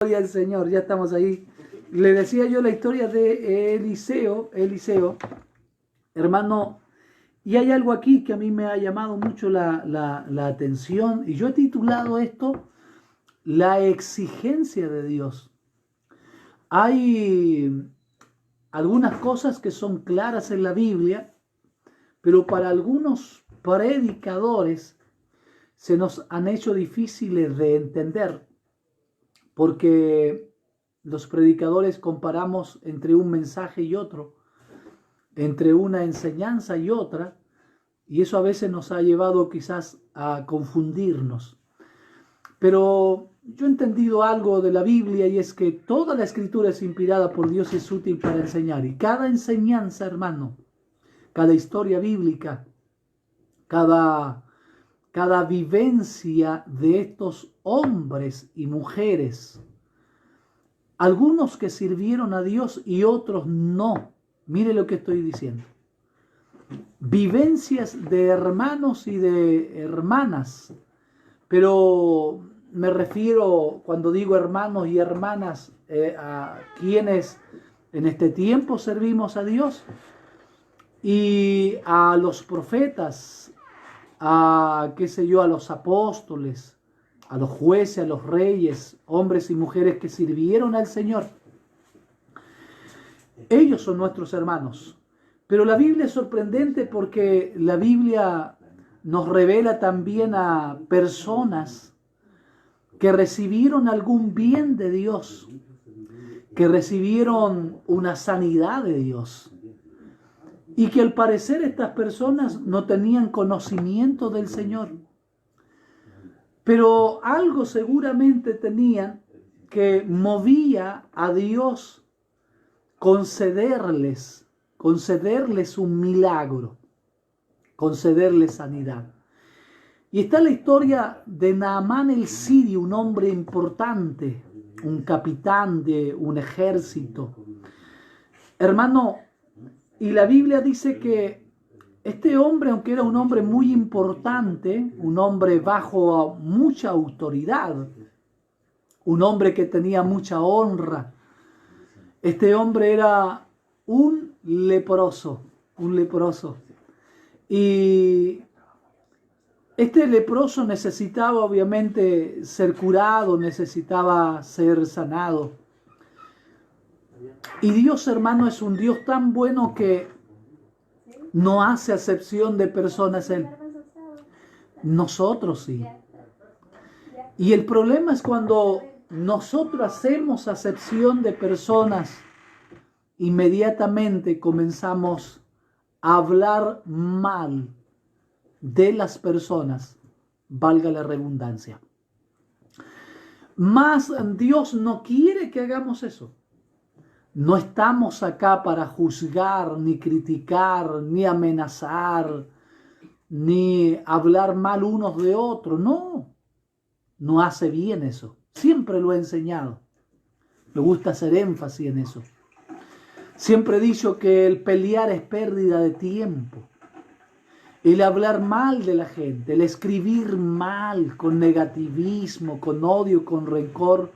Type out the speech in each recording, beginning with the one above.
Gloria al Señor, ya estamos ahí. Le decía yo la historia de Eliseo, hermano, y hay algo aquí que a mí me ha llamado mucho la atención, y yo he titulado esto La exigencia de Dios. Hay algunas cosas que son claras en la Biblia, pero para algunos predicadores se nos han hecho difíciles de entender, porque los predicadores comparamos entre un mensaje y otro, entre una enseñanza y otra, y eso a veces nos ha llevado quizás a confundirnos. Pero yo he entendido algo de la Biblia, y es que toda la escritura es inspirada por Dios y es útil para enseñar. Y cada enseñanza, hermano, cada historia bíblica, cada vivencia de estos hombres y mujeres, algunos que sirvieron a Dios y otros no. Mire lo que estoy diciendo. Vivencias de hermanos y de hermanas. Pero me refiero, cuando digo hermanos y hermanas, a quienes en este tiempo servimos a Dios, y a los profetas, a los apóstoles, a los jueces, a los reyes, hombres y mujeres que sirvieron al Señor. Ellos son nuestros hermanos. Pero la Biblia es sorprendente porque la Biblia nos revela también a personas que recibieron algún bien de Dios, que recibieron una sanidad de Dios, y que al parecer estas personas no tenían conocimiento del Señor. Pero algo seguramente tenían que movía a Dios concederles un milagro, concederles sanidad. Y está la historia de Naamán el sirio, un hombre importante, un capitán de un ejército. Hermano, y la Biblia dice que este hombre, aunque era un hombre muy importante, un hombre bajo mucha autoridad, un hombre que tenía mucha honra, este hombre era un leproso. Y este leproso necesitaba obviamente ser curado, necesitaba ser sanado. Y Dios, hermano, es un Dios tan bueno que no hace acepción de personas Él. Nosotros sí. Y el problema es cuando nosotros hacemos acepción de personas, inmediatamente comenzamos a hablar mal de las personas, valga la redundancia. Mas Dios no quiere que hagamos eso. No estamos acá para juzgar, ni criticar, ni amenazar, ni hablar mal unos de otros. No hace bien eso. Siempre lo he enseñado. Me gusta hacer énfasis en eso. Siempre he dicho que el pelear es pérdida de tiempo. El hablar mal de la gente, el escribir mal, con negativismo, con odio, con rencor,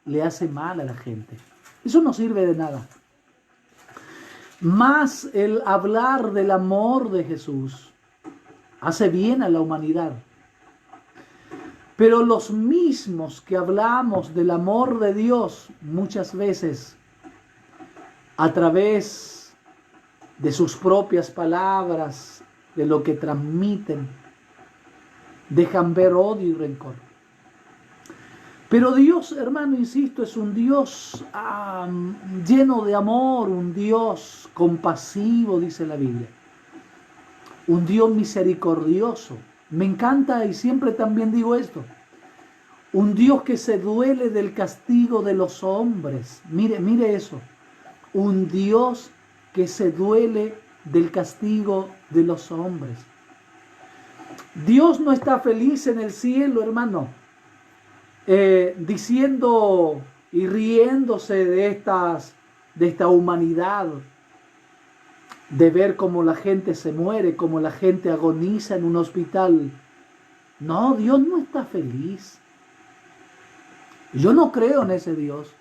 le hace mal a la gente. Eso no sirve de nada. Más el hablar del amor de Jesús hace bien a la humanidad. Pero los mismos que hablamos del amor de Dios muchas veces a través de sus propias palabras, de lo que transmiten, dejan ver odio y rencor. Pero Dios, hermano, insisto, es un Dios lleno de amor, un Dios compasivo, dice la Biblia. Un Dios misericordioso. Me encanta y siempre también digo esto. Un Dios que se duele del castigo de los hombres. Mire eso. Un Dios que se duele del castigo de los hombres. Dios no está feliz en el cielo, hermano, diciendo y riéndose de esta humanidad, de ver cómo la gente se muere, cómo la gente agoniza en un hospital. No, Dios no está feliz. Yo no creo en ese Dios.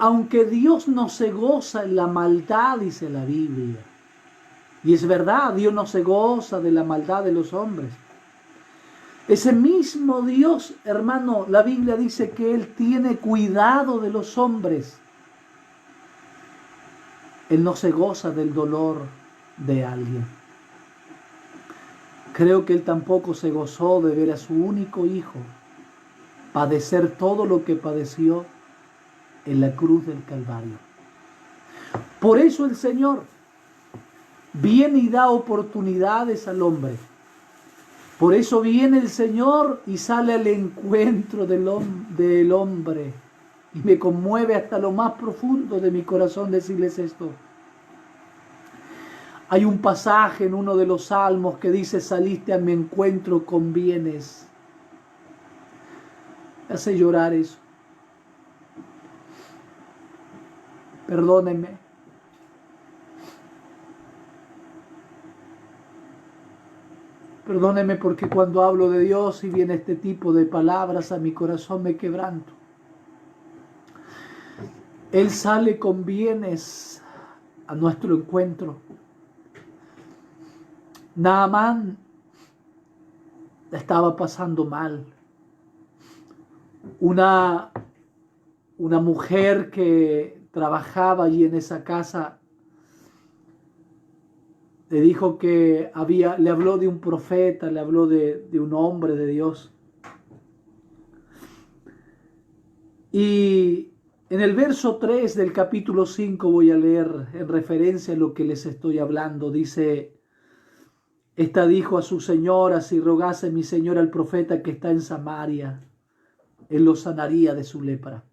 Aunque Dios no se goza en la maldad, dice la Biblia. Y es verdad, Dios no se goza de la maldad de los hombres. Ese mismo Dios, hermano, la Biblia dice que Él tiene cuidado de los hombres. Él no se goza del dolor de alguien. Creo que Él tampoco se gozó de ver a su único hijo padecer todo lo que padeció en la cruz del Calvario. Por eso el Señor viene y da oportunidades al hombre. Por eso viene el Señor y sale al encuentro del hombre. Y me conmueve hasta lo más profundo de mi corazón decirles esto. Hay un pasaje en uno de los salmos que dice: saliste a mi encuentro con bienes. Me hace llorar eso. Perdónenme. Perdónenme porque cuando hablo de Dios y viene este tipo de palabras a mi corazón me quebranto. Él sale con bienes a nuestro encuentro. Naamán estaba pasando mal. Una mujer que trabajaba allí en esa casa le dijo que le habló de un profeta, le habló de un hombre de Dios. Y en el verso 3 del capítulo 5 voy a leer en referencia a lo que les estoy hablando. Dice: esta dijo a su señora: si rogase mi señora al profeta que está en Samaria, él lo sanaría de su lepra.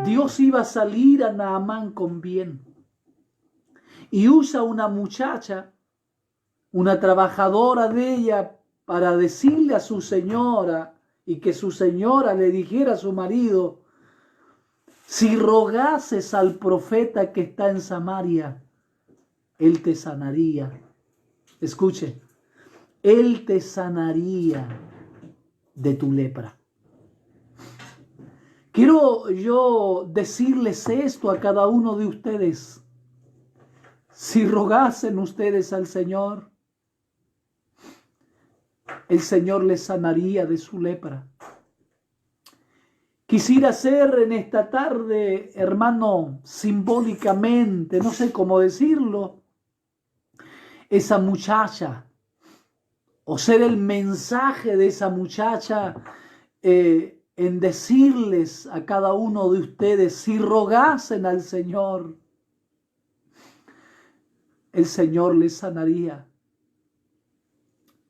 Dios iba a salir a Naamán con bien. Y usa una muchacha, una trabajadora de ella, para decirle a su señora y que su señora le dijera a su marido: si rogases al profeta que está en Samaria, él te sanaría. Escuche, él te sanaría de tu lepra. Quiero yo decirles esto a cada uno de ustedes. Si rogasen ustedes al Señor, el Señor les sanaría de su lepra. Quisiera ser en esta tarde, hermano, simbólicamente, no sé cómo decirlo, esa muchacha, o ser el mensaje de esa muchacha en decirles a cada uno de ustedes: si rogasen al Señor, el Señor les sanaría,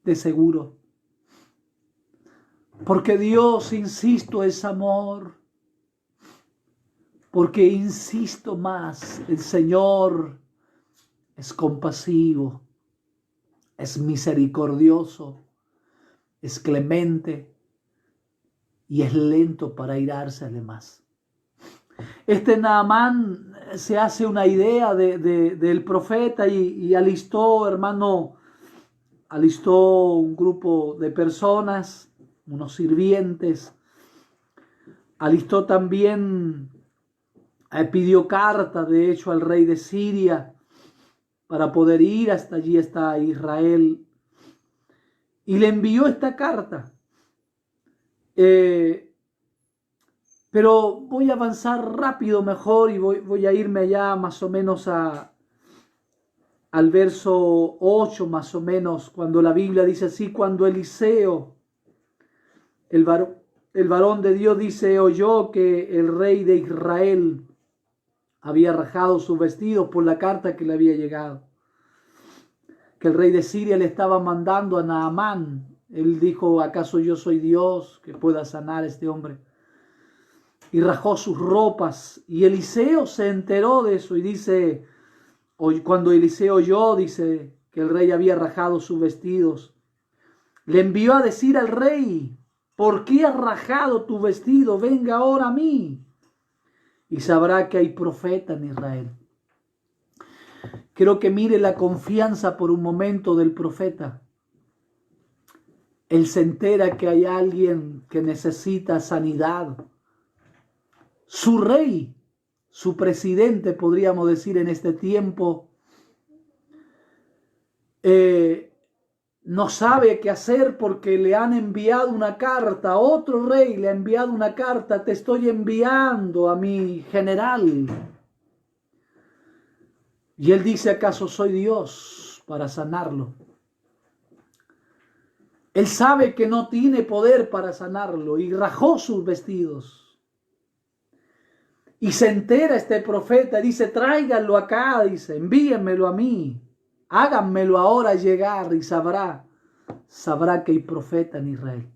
de seguro. Porque Dios, insisto, es amor. Porque, insisto más, el Señor es compasivo, es misericordioso, es clemente y es lento para airarse además. Este Naamán se hace una idea del profeta y alistó, hermano, alistó un grupo de personas, unos sirvientes, alistó también, pidió carta de hecho al rey de Siria para poder ir hasta allí, hasta Israel, y le envió esta carta. Pero voy a avanzar rápido mejor y voy a irme allá más o menos al verso 8 más o menos, cuando la Biblia dice así: cuando Eliseo, el varón de Dios, dice, oyó que el rey de Israel había rajado sus vestidos por la carta que le había llegado, que el rey de Siria le estaba mandando a Naamán. Él dijo: ¿acaso yo soy Dios que pueda sanar a este hombre? Y rajó sus ropas. Y Eliseo se enteró de eso y dice, cuando Eliseo oyó, dice, que el rey había rajado sus vestidos, le envió a decir al rey: ¿por qué has rajado tu vestido? Venga ahora a mí y sabrá que hay profeta en Israel. Quiero que mire la confianza por un momento del profeta. Él se entera que hay alguien que necesita sanidad. Su rey, su presidente, podríamos decir en este tiempo, no sabe qué hacer porque le han enviado una carta. Otro rey le ha enviado una carta: te estoy enviando a mi general. Y él dice: ¿acaso soy Dios para sanarlo? Él sabe que no tiene poder para sanarlo y rajó sus vestidos. Y se entera este profeta, dice: tráiganlo acá, dice, envíenmelo a mí, háganmelo ahora llegar, y sabrá que hay profeta en Israel.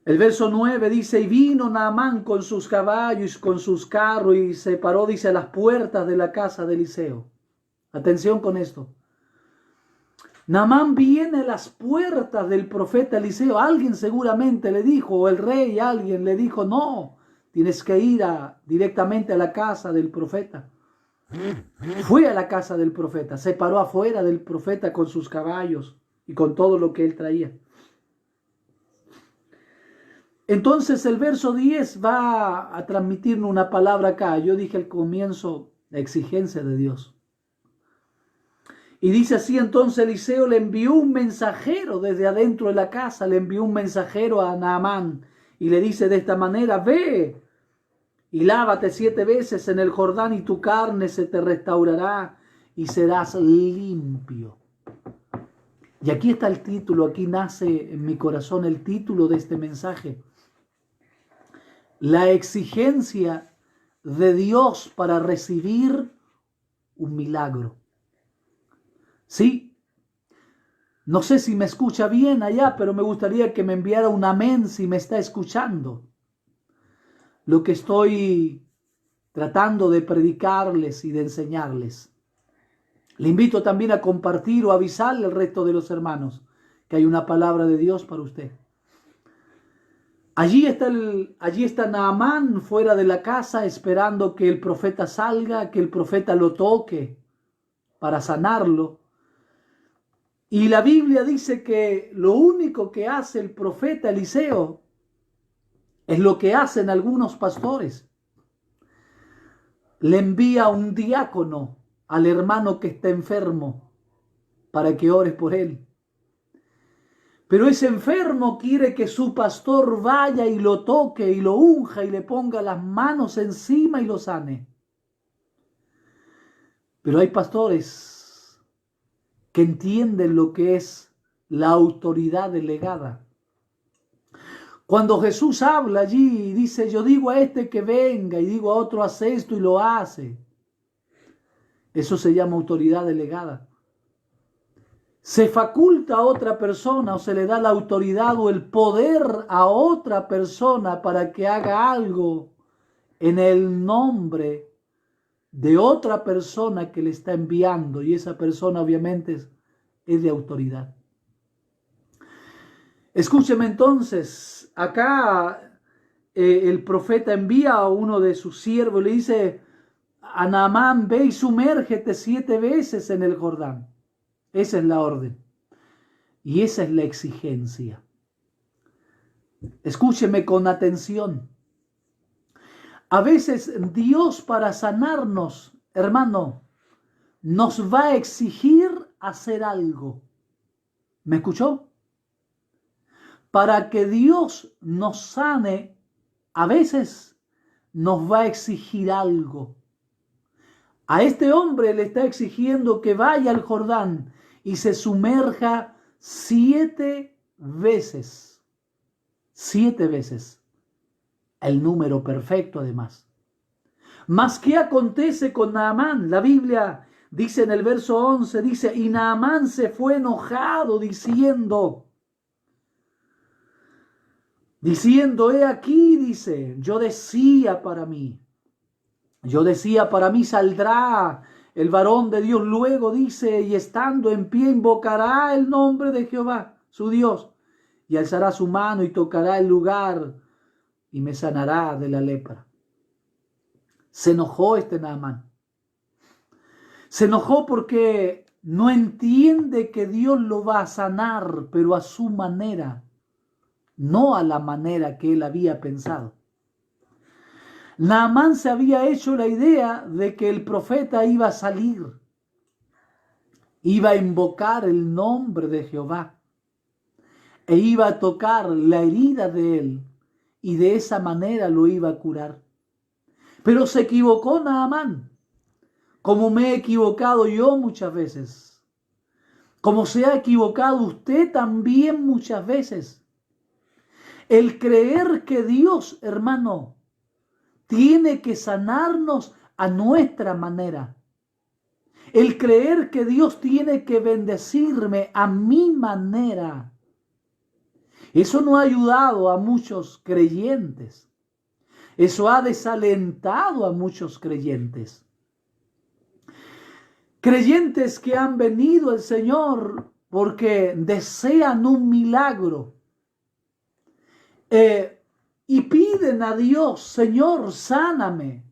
El verso 9 dice: y vino Naamán con sus caballos, con sus carros, y se paró, dice, a las puertas de la casa de Eliseo. Atención con esto. Naamán viene a las puertas del profeta Eliseo. Alguien seguramente le dijo, o el rey, alguien le dijo: no, tienes que ir directamente a la casa del profeta. Fue a la casa del profeta, se paró afuera del profeta con sus caballos y con todo lo que él traía. Entonces el verso 10 va a transmitirnos una palabra acá. Yo dije al comienzo, la exigencia de Dios. Y dice así: entonces Eliseo le envió un mensajero desde adentro de la casa, le envió un mensajero a Naamán y le dice de esta manera: ve y lávate 7 veces en el Jordán y tu carne se te restaurará y serás limpio. Y aquí está el título, aquí nace en mi corazón el título de este mensaje: la exigencia de Dios para recibir un milagro. Sí, no sé si me escucha bien allá, pero me gustaría que me enviara un amén si me está escuchando lo que estoy tratando de predicarles y de enseñarles. Le invito también a compartir o avisarle al resto de los hermanos que hay una palabra de Dios para usted. Allí está Naamán fuera de la casa esperando que el profeta salga, que el profeta lo toque para sanarlo. Y la Biblia dice que lo único que hace el profeta Eliseo es lo que hacen algunos pastores. Le envía un diácono al hermano que está enfermo para que ore por él. Pero ese enfermo quiere que su pastor vaya y lo toque y lo unja y le ponga las manos encima y lo sane. Pero hay pastores que entienden lo que es la autoridad delegada. Cuando Jesús habla allí y dice: yo digo a este que venga y digo a otro haz esto y lo hace. Eso se llama autoridad delegada. Se faculta a otra persona o se le da la autoridad o el poder a otra persona para que haga algo en el nombre de otra persona que le está enviando, y esa persona obviamente es de autoridad. Escúcheme entonces, acá el profeta envía a uno de sus siervos y le dice a Naamán: ve y sumérgete 7 veces en el Jordán. Esa es la orden y esa es la exigencia. Escúcheme con atención. A veces Dios, para sanarnos, hermano, nos va a exigir hacer algo. ¿Me escuchó? Para que Dios nos sane, a veces nos va a exigir algo. A este hombre le está exigiendo que vaya al Jordán y se sumerja 7 veces. 7 veces. El número perfecto, además. Mas, ¿qué acontece con Naamán? La Biblia dice en el verso 11, dice: y Naamán se fue enojado diciendo, he aquí, dice, yo decía para mí saldrá el varón de Dios. Luego dice: y estando en pie invocará el nombre de Jehová, su Dios, y alzará su mano y tocará el lugar y me sanará de la lepra. Se enojó este Naamán. Se enojó porque no entiende que Dios lo va a sanar, pero a su manera, no a la manera que él había pensado. Naamán se había hecho la idea de que el profeta iba a salir, iba a invocar el nombre de Jehová e iba a tocar la herida de él y de esa manera lo iba a curar. Pero se equivocó Naamán, como me he equivocado yo muchas veces, como se ha equivocado usted también muchas veces. El creer que Dios, hermano, tiene que sanarnos a nuestra manera. El creer que Dios tiene que bendecirme a mi manera. Eso no ha ayudado a muchos creyentes. Eso ha desalentado a muchos creyentes. Creyentes que han venido al Señor porque desean un milagro. Y piden a Dios, Señor, sáname,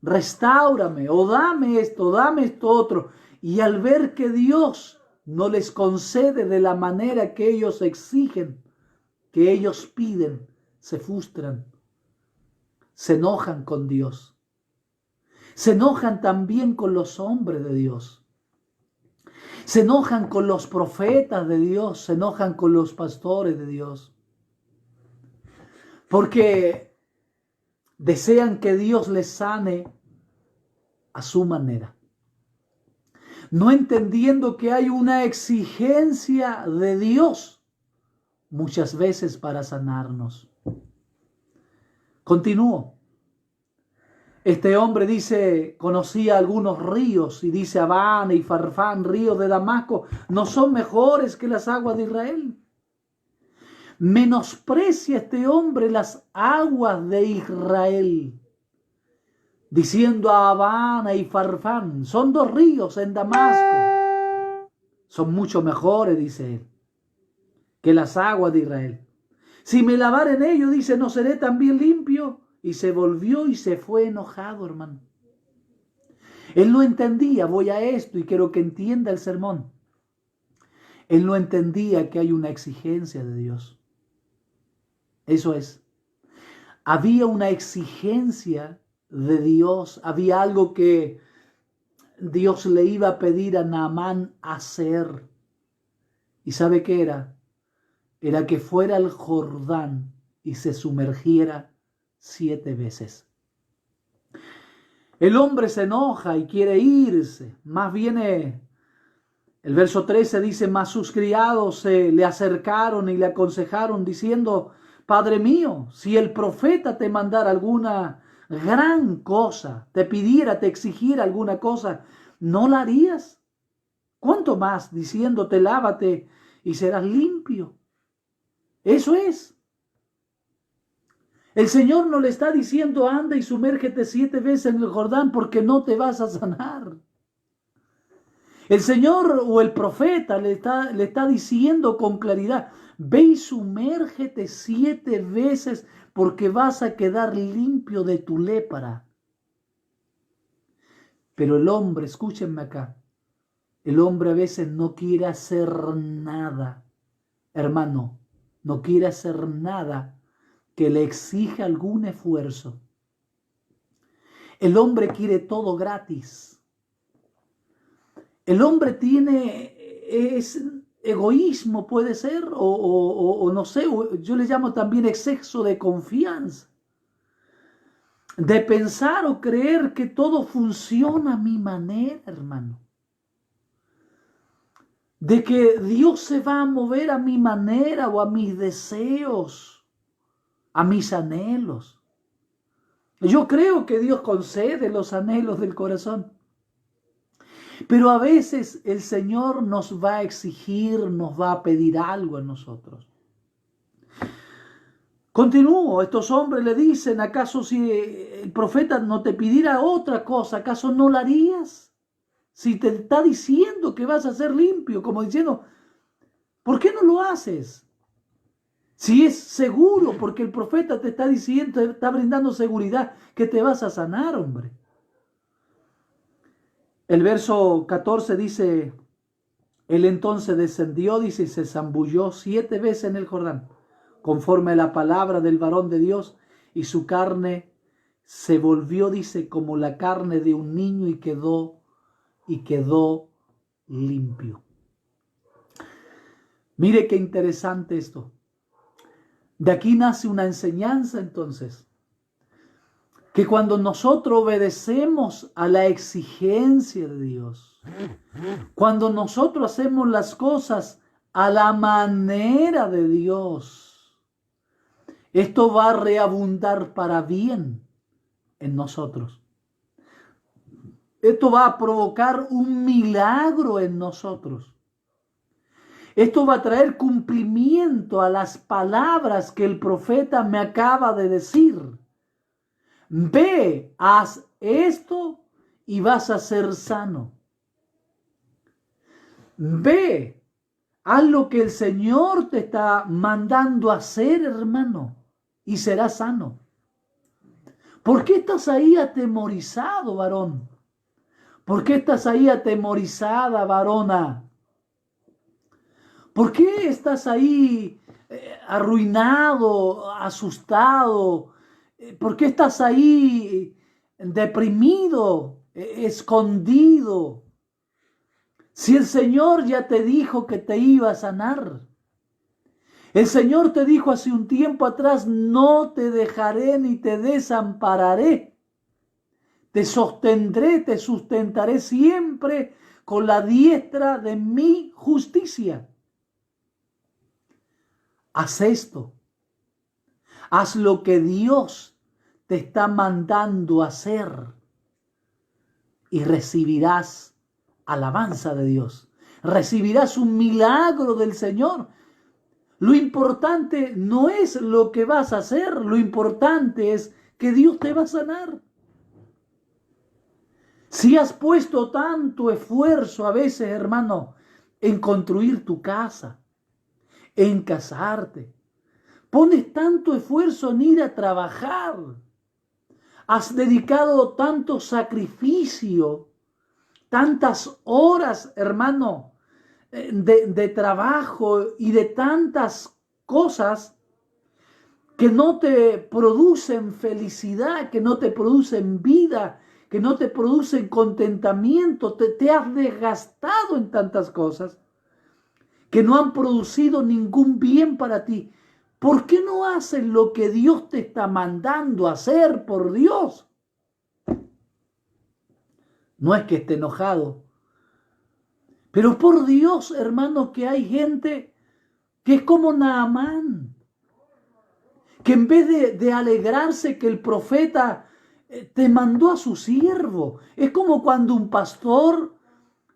restáurame, o dame esto otro. Y al ver que Dios no les concede de la manera que ellos exigen, que ellos piden, se frustran, se enojan con Dios. Se enojan también con los hombres de Dios. Se enojan con los profetas de Dios, se enojan con los pastores de Dios. Porque desean que Dios les sane a su manera, no entendiendo que hay una exigencia de Dios muchas veces para sanarnos. Continúo. Este hombre dice, conocía algunos ríos, y dice Abana y Farfán, ríos de Damasco, ¿no son mejores que las aguas de Israel? Menosprecia este hombre las aguas de Israel, diciendo a Abana y Farfán, son dos ríos en Damasco, son mucho mejores, dice él, que las aguas de Israel. Si me lavar en ello, dice, ¿no seré también limpio? Y se volvió y se fue enojado, hermano. Él no entendía, voy a esto y quiero que entienda el sermón. Él no entendía que hay una exigencia de Dios. Eso es. Había una exigencia de Dios, había algo que Dios le iba a pedir a Naamán hacer. ¿Y sabe qué era? Era que fuera al Jordán y se sumergiera 7 veces. El hombre se enoja y quiere irse. Más viene, el verso 13 dice, mas sus criados se le acercaron y le aconsejaron diciendo, Padre mío, si el profeta te mandara alguna gran cosa, te pidiera, te exigiera alguna cosa, ¿no la harías? ¿Cuánto más diciéndote, lávate y serás limpio? Eso es. El Señor no le está diciendo, anda y sumérgete 7 veces en el Jordán porque no te vas a sanar. El Señor o el profeta le está diciendo con claridad, ve y sumérgete 7 veces porque vas a quedar limpio de tu lepra. Pero el hombre, escúchenme acá, el hombre a veces no quiere hacer nada, hermano, no quiere hacer nada que le exija algún esfuerzo. El hombre quiere todo gratis. El hombre es egoísmo, puede ser, o no sé, yo le llamo también exceso de confianza. De pensar o creer que todo funciona a mi manera, hermano. De que Dios se va a mover a mi manera o a mis deseos, a mis anhelos. Yo creo que Dios concede los anhelos del corazón. Pero a veces el Señor nos va a exigir, nos va a pedir algo a nosotros. Continúo, estos hombres le dicen, ¿acaso si el profeta no te pidiera otra cosa, acaso no la harías? Si te está diciendo que vas a ser limpio, como diciendo, ¿por qué no lo haces? Si es seguro, porque el profeta te está diciendo, te está brindando seguridad que te vas a sanar, hombre. El verso 14 dice, Él entonces descendió, dice, y se zambulló 7 veces en el Jordán, conforme a la palabra del varón de Dios, y su carne se volvió, dice, como la carne de un niño y quedó limpio. Mire qué interesante esto. De aquí nace una enseñanza entonces, que cuando nosotros obedecemos a la exigencia de Dios, cuando nosotros hacemos las cosas a la manera de Dios, esto va a reabundar para bien en nosotros. Esto va a provocar un milagro en nosotros. Esto va a traer cumplimiento a las palabras que el profeta me acaba de decir. Ve, haz esto y vas a ser sano. Ve, haz lo que el Señor te está mandando a hacer, hermano, y serás sano. ¿Por qué estás ahí atemorizado, varón? ¿Por qué estás ahí atemorizada, varona? ¿Por qué estás ahí arruinado, asustado? ¿Por qué estás ahí deprimido, escondido? Si el Señor ya te dijo que te iba a sanar. El Señor te dijo hace un tiempo atrás, no te dejaré ni te desampararé. Te sostendré, te sustentaré siempre con la diestra de mi justicia. Haz esto. Haz lo que Dios te está mandando hacer y recibirás alabanza de Dios. Recibirás un milagro del Señor. Lo importante no es lo que vas a hacer, lo importante es que Dios te va a sanar. Si has puesto tanto esfuerzo a veces, hermano, en construir tu casa, en casarte, pones tanto esfuerzo en ir a trabajar, has dedicado tanto sacrificio, tantas horas, hermano, de trabajo y de tantas cosas que no te producen felicidad, que no te producen vida, que no te producen contentamiento, te has desgastado en tantas cosas que no han producido ningún bien para ti. ¿Por qué no haces lo que Dios te está mandando a hacer, por Dios? No es que esté enojado, pero por Dios, hermano, que hay gente que es como Naamán, que en vez de alegrarse que el profeta te mandó a su siervo, es como cuando un pastor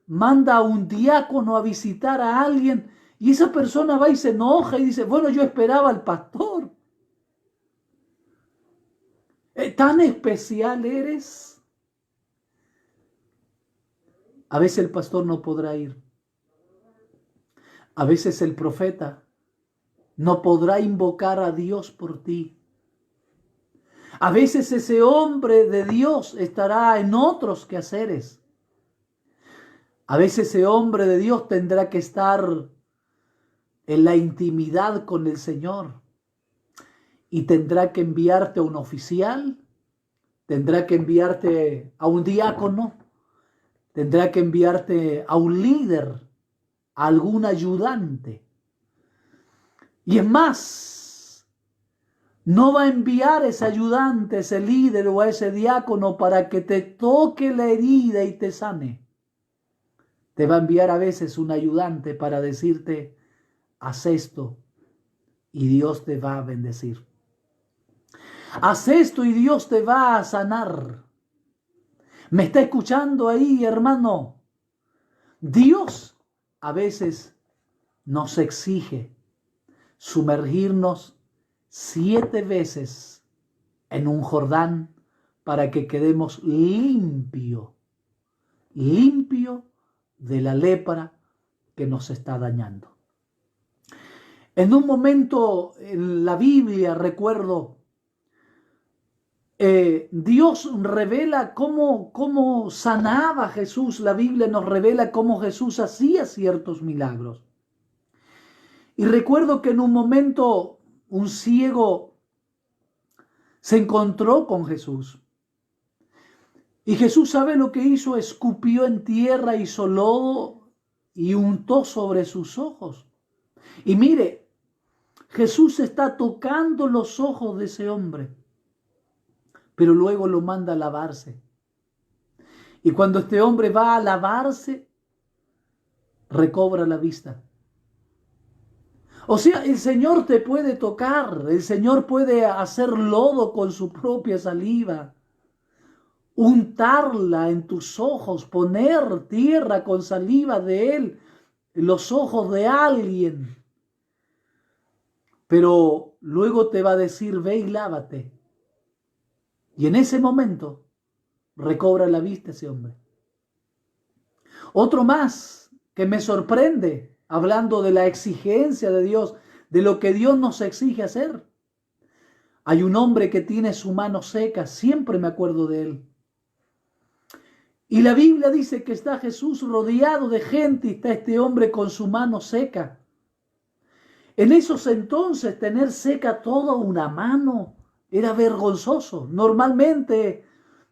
manda a un diácono a visitar a alguien y esa persona va y se enoja y dice, bueno, yo esperaba al pastor. ¿Tan especial eres? A veces el pastor no podrá ir. A veces el profeta no podrá invocar a Dios por ti. A veces ese hombre de Dios estará en otros quehaceres. A veces ese hombre de Dios tendrá que estar en la intimidad con el Señor y tendrá que enviarte a un oficial, tendrá que enviarte a un diácono, tendrá que enviarte a un líder, a algún ayudante. Y es más, no va a enviar ese ayudante, ese líder o a ese diácono para que te toque la herida y te sane. Te va a enviar a veces un ayudante para decirte, haz esto y Dios te va a bendecir. Haz esto y Dios te va a sanar. ¿Me está escuchando ahí, hermano? Dios a veces nos exige sumergirnos 7 veces en un Jordán para que quedemos limpio de la lepra que nos está dañando. En un momento en la Biblia recuerdo Dios revela cómo sanaba a Jesús. La Biblia nos revela cómo Jesús hacía ciertos milagros. Y recuerdo que en un momento un ciego se encontró con Jesús. Y Jesús, ¿sabe lo que hizo? Escupió en tierra, hizo lodo y untó sobre sus ojos. Y mire, Jesús está tocando los ojos de ese hombre, pero luego lo manda a lavarse. Y cuando este hombre va a lavarse, recobra la vista. O sea, el Señor te puede tocar, el Señor puede hacer lodo con su propia saliva, untarla en tus ojos, poner tierra con saliva de Él en los ojos de alguien. Pero luego te va a decir, ve y lávate. Y en ese momento recobra la vista ese hombre. Otro más que me sorprende, hablando de la exigencia de Dios, de lo que Dios nos exige hacer. Hay un hombre que tiene su mano seca, siempre me acuerdo de él. Y la Biblia dice que está Jesús rodeado de gente y está este hombre con su mano seca. En esos entonces tener seca toda una mano era vergonzoso. Normalmente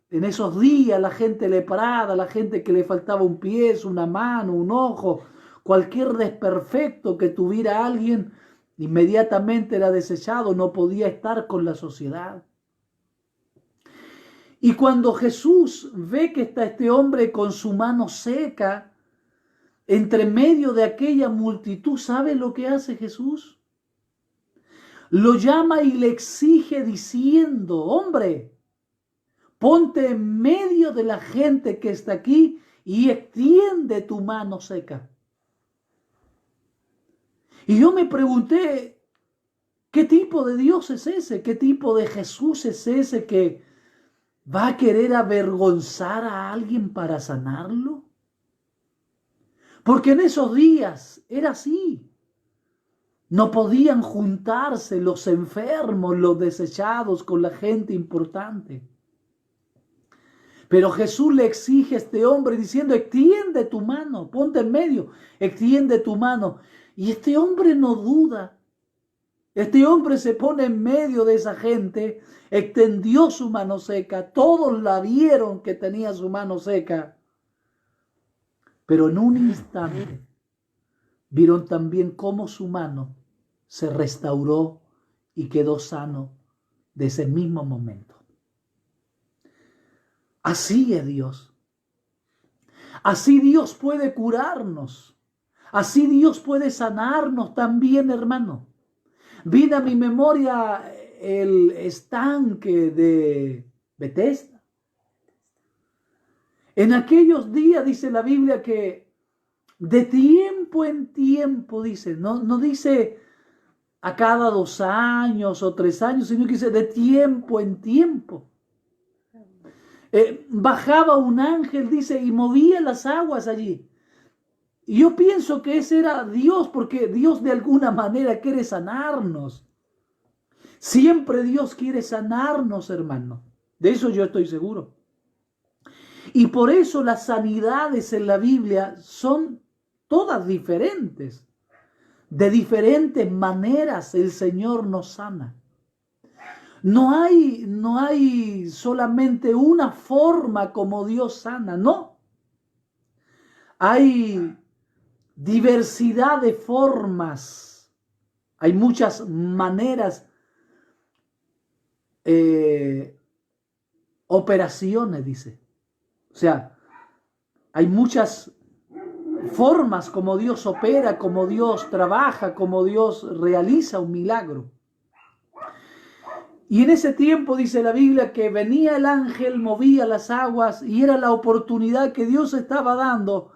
en esos días la gente leprada, la gente que le faltaba un pie, una mano, un ojo, cualquier desperfecto que tuviera alguien, inmediatamente era desechado, no podía estar con la sociedad. Y cuando Jesús ve que está este hombre con su mano seca, entre medio de aquella multitud, ¿sabe lo que hace Jesús? Lo llama y le exige diciendo, hombre, ponte en medio de la gente que está aquí y extiende tu mano seca. Y yo me pregunté, ¿qué tipo de Dios es ese? ¿Qué tipo de Jesús es ese que va a querer avergonzar a alguien para sanarlo? Porque en esos días era así. No podían juntarse los enfermos, los desechados con la gente importante. Pero Jesús le exige a este hombre diciendo, extiende tu mano, ponte en medio, extiende tu mano. Y este hombre no duda. Este hombre se pone en medio de esa gente, extendió su mano seca, todos la vieron que tenía su mano seca. Pero en un instante vieron también cómo su mano se restauró y quedó sano de ese mismo momento. Así es Dios. Así Dios puede curarnos. Así Dios puede sanarnos también, hermano. Viene a mi memoria el estanque de Betesda. En aquellos días dice la Biblia que de tiempo en tiempo, dice, no dice a cada 2 años o 3 años, sino que dice de tiempo en tiempo. Bajaba un ángel, dice, y movía las aguas allí. Y yo pienso que ese era Dios, porque Dios de alguna manera quiere sanarnos. Siempre Dios quiere sanarnos, hermano. De eso yo estoy seguro. Y por eso las sanidades en la Biblia son todas diferentes. De diferentes maneras el Señor nos sana. No hay solamente una forma como Dios sana, no. Hay diversidad de formas. Hay muchas maneras, operaciones, dice. O sea, hay muchas formas como Dios opera, como Dios trabaja, como Dios realiza un milagro. Y en ese tiempo dice la Biblia que venía el ángel, movía las aguas y era la oportunidad que Dios estaba dando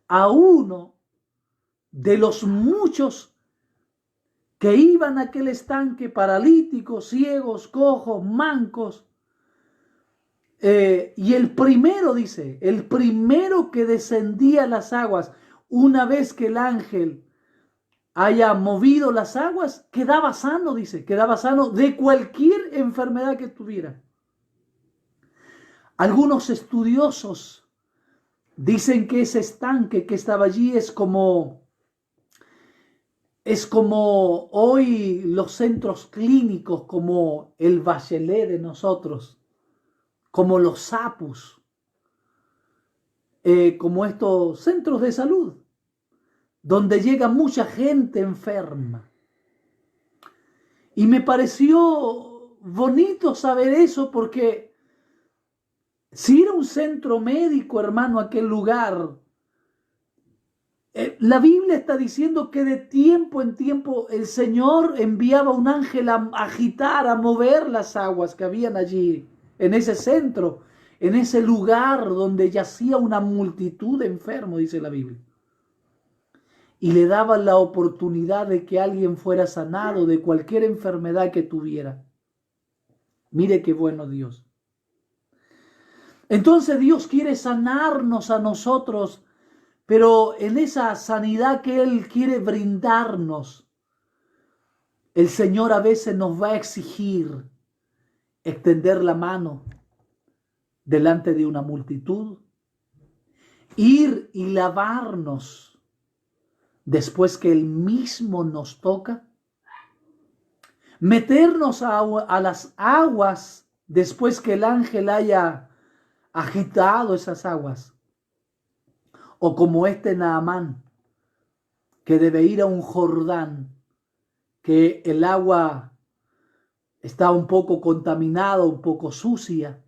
a uno de los muchos que iban a aquel estanque, paralíticos, ciegos, cojos, mancos. Y el primero, dice, el primero que descendía a las aguas, una vez que el ángel haya movido las aguas, quedaba sano, dice, quedaba sano de cualquier enfermedad que tuviera. Algunos estudiosos dicen que ese estanque que estaba allí es como hoy los centros clínicos, como el Bachelet de nosotros, como los APUS, como estos centros de salud, donde llega mucha gente enferma. Y me pareció bonito saber eso, porque si era un centro médico, hermano, aquel lugar, la Biblia está diciendo que de tiempo en tiempo el Señor enviaba un ángel a agitar, a mover las aguas que habían allí, en ese centro, en ese lugar donde yacía una multitud de enfermos, dice la Biblia. Y le daba la oportunidad de que alguien fuera sanado de cualquier enfermedad que tuviera. Mire qué bueno Dios. Entonces Dios quiere sanarnos a nosotros, pero en esa sanidad que Él quiere brindarnos, el Señor a veces nos va a exigir extender la mano delante de una multitud, ir y lavarnos después que Él mismo nos toca, meternos a las aguas después que el ángel haya agitado esas aguas, o como Naamán, que debe ir a un Jordán, que el agua está un poco contaminada, un poco sucia,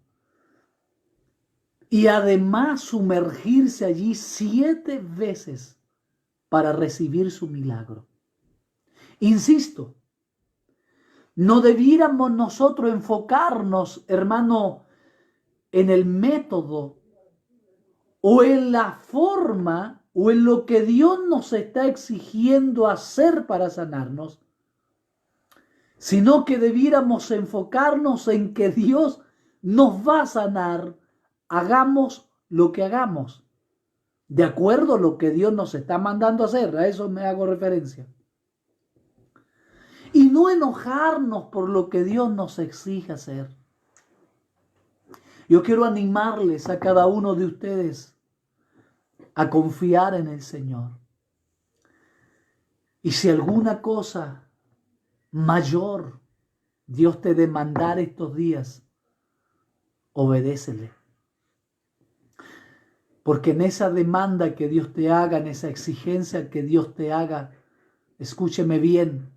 y además sumergirse allí 7 veces para recibir su milagro. Insisto, no debiéramos nosotros enfocarnos, hermano, en el método o en la forma o en lo que Dios nos está exigiendo hacer para sanarnos, sino que debiéramos enfocarnos en que Dios nos va a sanar, hagamos lo que hagamos, de acuerdo a lo que Dios nos está mandando a hacer. A eso me hago referencia. Y no enojarnos por lo que Dios nos exige hacer. Yo quiero animarles a cada uno de ustedes a confiar en el Señor. Y si alguna cosa mayor Dios te demandara estos días, obedécele. Porque en esa demanda que Dios te haga, en esa exigencia que Dios te haga, escúcheme bien,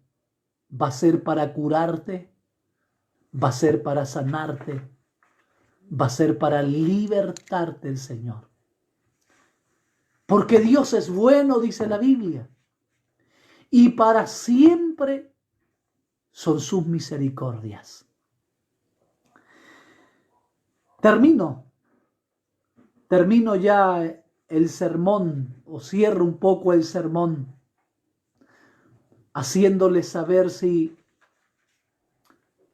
va a ser para curarte, va a ser para sanarte, va a ser para libertarte el Señor. Porque Dios es bueno, dice la Biblia, y para siempre son sus misericordias. Termino ya el sermón, o cierro un poco el sermón, haciéndoles saber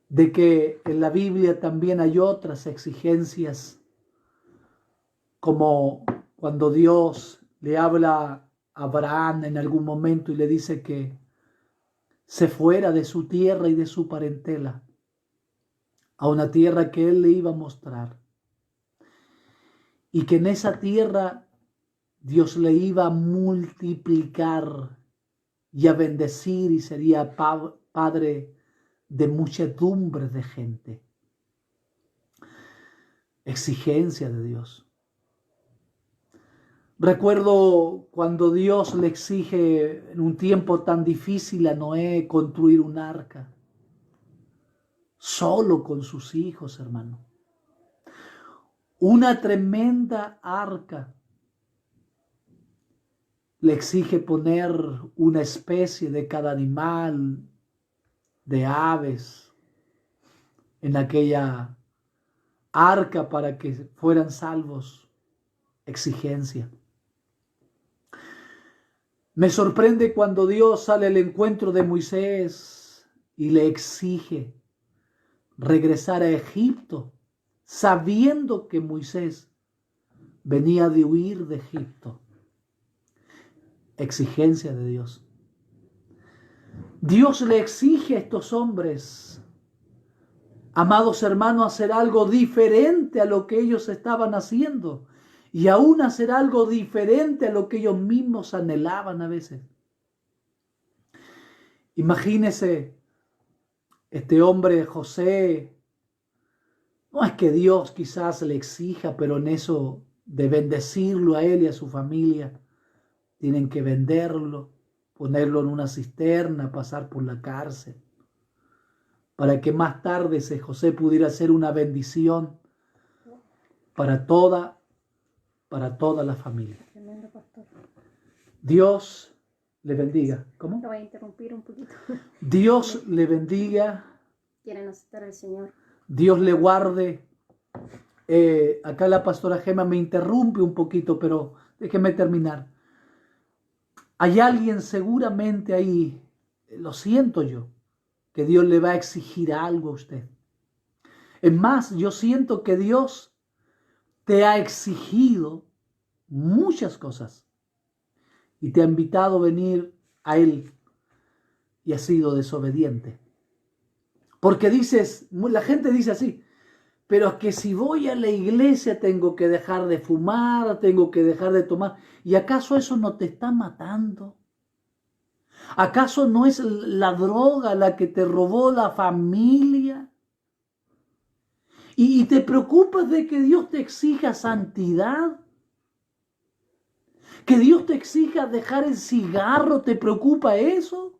de que en la Biblia también hay otras exigencias, como cuando Dios le habla a Abraham en algún momento y le dice que se fuera de su tierra y de su parentela a una tierra que Él le iba a mostrar, y que en esa tierra Dios le iba a multiplicar y a bendecir, y sería padre de muchedumbre de gente. Exigencia de Dios. Recuerdo cuando Dios le exige en un tiempo tan difícil a Noé construir un arca, solo con sus hijos, hermano. Una tremenda arca. Le exige poner una especie de cada animal, de aves, en aquella arca para que fueran salvos. Exigencia. Me sorprende cuando Dios sale al encuentro de Moisés y le exige regresar a Egipto, sabiendo que Moisés venía de huir de Egipto. Exigencia de Dios. Dios le exige a estos hombres amados hermanos, hacer algo diferente a lo que ellos estaban haciendo y aún hacer algo diferente a lo que ellos mismos anhelaban a veces. Imagínese este hombre José. No es que Dios quizás le exija, pero en eso de bendecirlo a él y a su familia, tienen que venderlo, ponerlo en una cisterna, pasar por la cárcel, para que más tarde ese José pudiera ser una bendición para toda la familia. Tremendo, pastor. Dios le bendiga. ¿Cómo? Lo voy a interrumpir un poquito. Dios le bendiga. Quieren aceptar al Señor. Dios le guarde. Acá la pastora Gema me interrumpe un poquito, pero déjeme terminar. Hay alguien seguramente ahí, lo siento yo, que Dios le va a exigir algo a usted. Es más, yo siento que Dios te ha exigido muchas cosas y te ha invitado a venir a Él y has sido desobediente. Porque la gente dice así, pero es que si voy a la iglesia tengo que dejar de fumar, tengo que dejar de tomar. ¿Y acaso eso no te está matando? ¿Acaso no es la droga la que te robó la familia? ¿Y te preocupas de que Dios te exija santidad? ¿Que Dios te exija dejar el cigarro? ¿Te preocupa eso?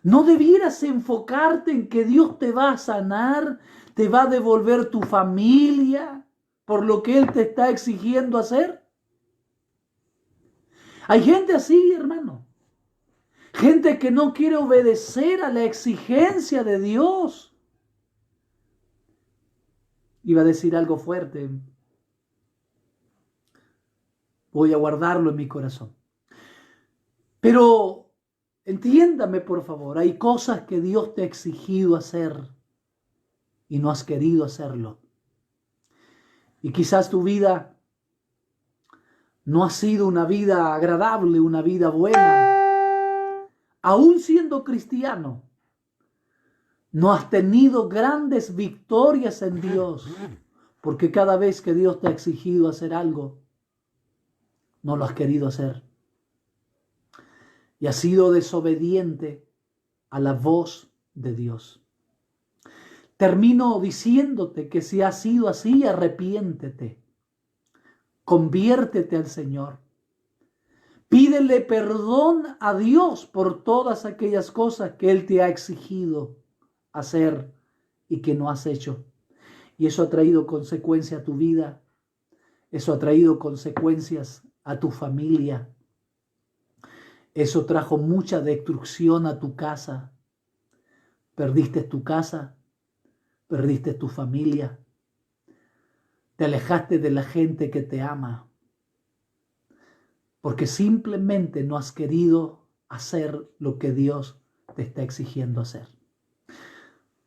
¿No debieras enfocarte en que Dios te va a sanar, te va a devolver tu familia por lo que Él te está exigiendo hacer? Hay gente así, hermano. Gente que no quiere obedecer a la exigencia de Dios. Iba a decir algo fuerte. Voy a guardarlo en mi corazón. Pero entiéndame, por favor, hay cosas que Dios te ha exigido hacer y no has querido hacerlo. Y quizás tu vida no ha sido una vida agradable, una vida buena. Aún siendo cristiano, no has tenido grandes victorias en Dios, porque cada vez que Dios te ha exigido hacer algo, no lo has querido hacer. Y has sido desobediente a la voz de Dios. Termino diciéndote que si has sido así, arrepiéntete. Conviértete al Señor. Pídele perdón a Dios por todas aquellas cosas que Él te ha exigido hacer y que no has hecho. Y eso ha traído consecuencias a tu vida. Eso ha traído consecuencias a tu familia. Eso trajo mucha destrucción a tu casa. Perdiste tu casa, perdiste tu familia. Te alejaste de la gente que te ama. Porque simplemente no has querido hacer lo que Dios te está exigiendo hacer.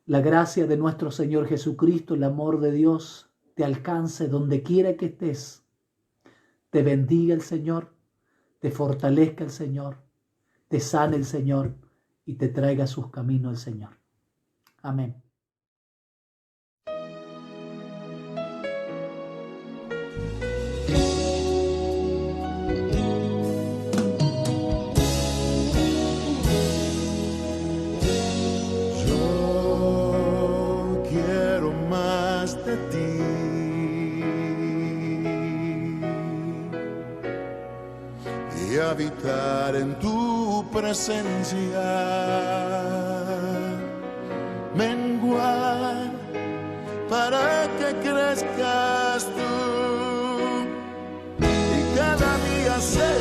La gracia de nuestro Señor Jesucristo, el amor de Dios, te alcance donde quiera que estés. Te bendiga el Señor, te fortalezca el Señor, te sane el Señor y te traiga a sus caminos el Señor. Amén. Yo quiero más de ti. Y habitar en tu presencia, menguar para que crezcas tú y cada día ser